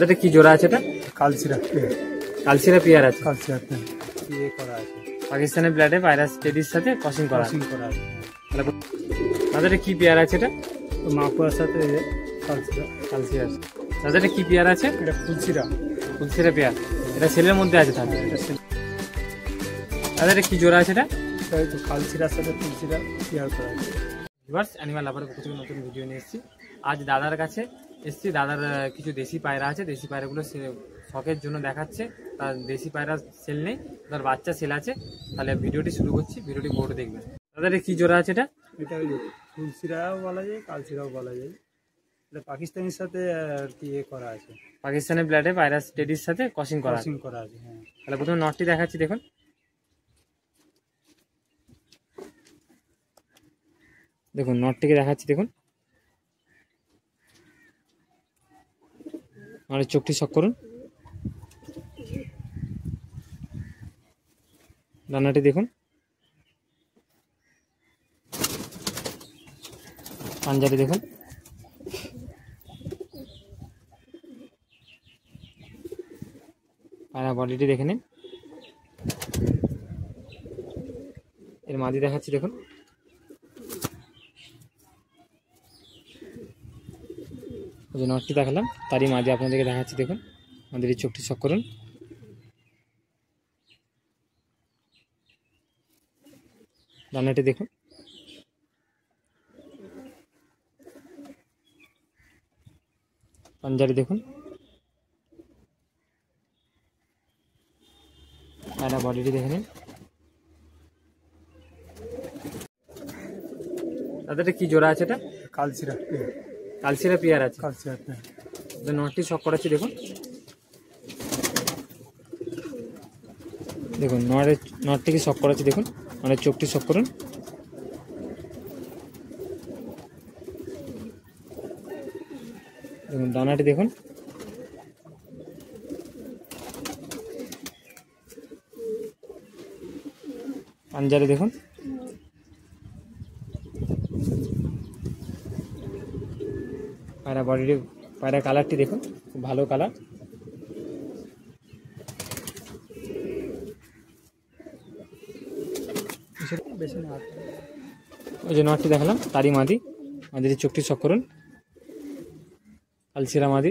তাদের কি জোড়া আছে? এটা কালচিরা কালচিরা পেয়ার আছে। কালচিরা ইয়ে করা আছে, পাকিস্তানের ব্লাডে পায়রা টেডির সাথে ক্রসিং করা আছে। তাদের কি পেয়ার আছে? এটা মাকুয়ার সাথে কালচিরা। কালচিরা আছে। তাদের কি পেয়ার আছে? এটা ফুলচিরা। ফুলচিরা পেয়ার, এটা সেলের মধ্যে আছে। তাহলে এটা সেল। তাদের কি জোড়া আছে? এটা তো কালচিরার সাথে ফুলচিরা পেয়ার করা আছে। ভিউয়ার্স, অ্যানিমাল লাভারের পক্ষ থেকে নতুন ভিডিও নিয়ে এসেছি। আজ দাদার কাছে এসেছি। দাদার কিছু দেশি পায়রা আছে, দেশি পায়রাগুলো শখের জন্য দেখাচ্ছে। তার দেশি পায়রা সেল নেই, তার বাচ্চা সেল আছে। তাহলে ভিডিওটি শুরু করছি, ভিডিওটি পুরো দেখবেন। তাদের কি জোড়া আছে? এটা এটা ফুলচিরাও বলা যায়, কালচিরাও বলা যায়। এটা পাকিস্তানের সাথে আর কি ইয়ে করা আছে, পাকিস্তানের ব্লাডে পায়রা টেডির সাথে ক্রসিং করা আছে। হ্যাঁ। তাহলে প্রথমে নটটি দেখাচ্ছি, দেখুন। দেখুন নটটিকে দেখাচ্ছি, দেখুন। আর চোখটি শক করুন। ডানাটি দেখুন। পাঞ্জাটি দেখুন। পায়রা বডিটি দেখে নিন। এর মাদি দেখাচ্ছি, দেখুন। যে নটটি দেখালাম তারই মাদি আপনাদেরকে দেখাচ্ছি, দেখুন। আমাদের এই চোখটি শক করুন। ডানাটি দেখুন। পাঞ্জারি দেখুন। পায়রা বডিটি দেখে নিন। তাদের কি জোড়া আছে? এটা কালচিরা কালচিরা পেয়ার আছে। কালচিরা নটটি শক করাচ্ছি, দেখুন। দেখুন নটটিকে শক করাচ্ছি, দেখুন। মানে চোখটি শক করুন। দেখুন দানাটি দেখুন। পাঞ্জারি দেখুন। পায়রা বডিটি, পায়রা কালারটি দেখুন, খুব ভালো কালার। ওই যে নটটি দেখালাম তারই মাদি, মাদির চোখটি শক করুন। কালচিরা মাদি।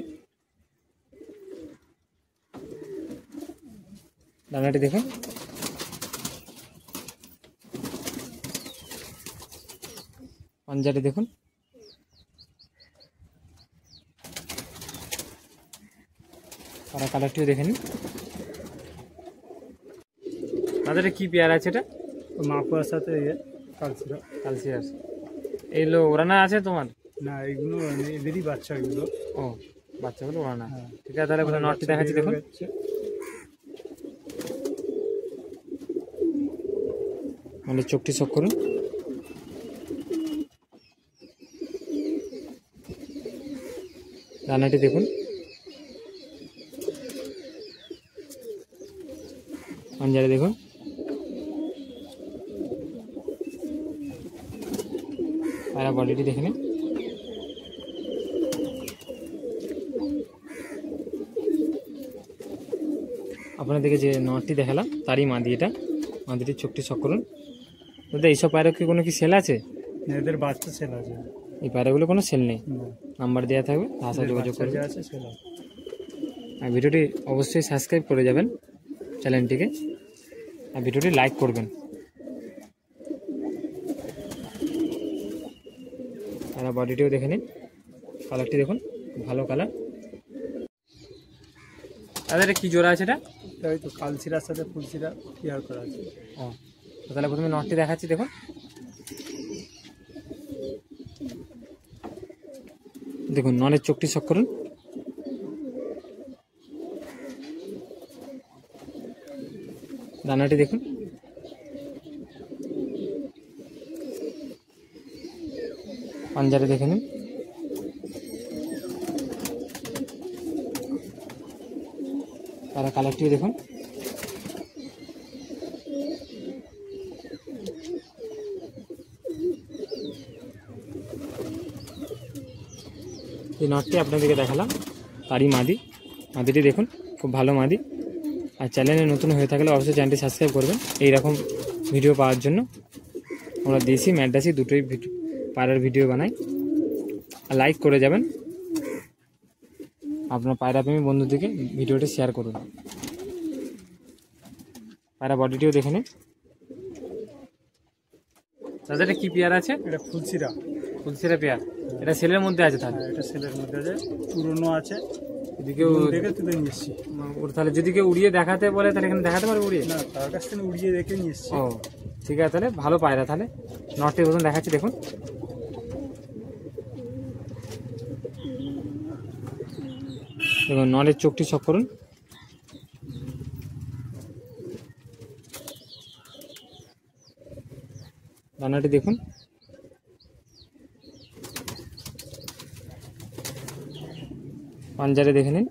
ডানাটি দেখুন। পাঞ্জাটি দেখুন। পায়রা কালারটিও দেখে নিন। তাদের কি পেয়ার আছে? এটা মাকুয়ার সাথে কালচিরা। কালচিরা। এইগুলো ওড়ানা আছে তোমার? না, এগুলো এদেরই বাচ্চা। এগুলো ও বাচ্চাগুলো ওড়ানা। ঠিক আছে, তাহলে নটটি দেখাচ্ছি, দেখুন। মানে চোখটি শক করুন। রান্নাটি দেখুন। পাঞ্জারি দেখুন। পায়রা বডিটি দেখে নিন। আপনাদেরকে যে নটটি দেখালাম তারই মাদি, এটা মাদিটির চোখটি শক করুন। দাদা এইসব পায়রা কি কোনো কি সেল আছে? এদের বাচ্চা সেল আছে। এই পায়রাগুলো কোনো সেল নেই, নাম্বার দেওয়া থাকবে, তার সাথে যোগাযোগ করবে। আর ভিডিওটি অবশ্যই সাবস্ক্রাইব করে যাবেন চ্যানেলটিকে, আর ভিডিওটি লাইক করবেন। আর বডিটিও দেখে নিন, কালারটি দেখুন, ভালো কালার। তাদের কি জোড়া আছে? এটা তো কালচিরার সাথে ফুলচিরা পেয়ার করা আছে। ও তাহলে প্রথমে নটটি দেখাচ্ছি, দেখুন। দেখুন ননের চোখটি শক করুন। দানাটি দেখুন। পাঞ্জারি দেখে নিন। তারা কালারটিও দেখুন। এই নটটি আপনাদেরকে দেখালাম, তারই মাদি। মাদিটি দেখুন, খুব ভালো মাদি। আর চ্যানেলে নতুন হয়ে থাকলে অবশ্যই চ্যানেলটি সাবস্ক্রাইব করবেন এইরকম ভিডিও পাওয়ার জন্য। আমরা দেশি ম্যাড্রাসি দুটোই পায়রার ভিডিও বানাই। আর লাইক করে যাবেন, আপনার পায়রাপ্রেমী বন্ধুদেরকে ভিডিওটি শেয়ার করুন। পায়রা বডিটিও দেখে নিন। দাদা এটা কি পেয়ার আছে? এটা ফুলসিরা। ফুলসিরা পেয়ার, এটা সেলের মধ্যে আছে তাহলে? এটা সেলের মধ্যে আছে, পুরনো আছে। যদি কেউ দেখে তুলে নিয়ে এসছি। তাহলে যদি কেউ উড়িয়ে দেখাতে বলে তাহলে এখানে দেখাতে পারবে উড়িয়ে? না, তার কাছ থেকে উড়িয়ে দেখে নিয়ে এসছি। ও ঠিক আছে, তাহলে ভালো পায়রা। তাহলে নটটি প্রথম দেখাচ্ছি, দেখুন। দেখুন নটের চোখটি শক করুন। দানাটি দেখুন। পাঞ্জারে দেখে নিন।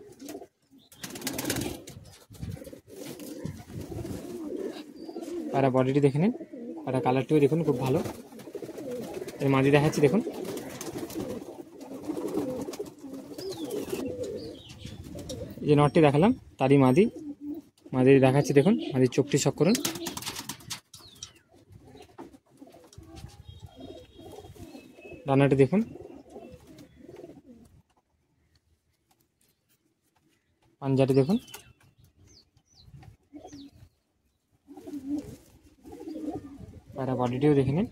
পায়রা বডিটি দেখে নিন। পায়রা কালারটিও দেখুন, খুব ভালো। এর মাদি দেখাচ্ছি, দেখুন। এই যে নটটি দেখালাম তারই মাদি দেখাচ্ছি, দেখুন। মাদির চোখটি শক করুন। ডানাটি দেখুন। পাঞ্জাটি দেখুন। পায়রা বডিটিও দেখে নিন।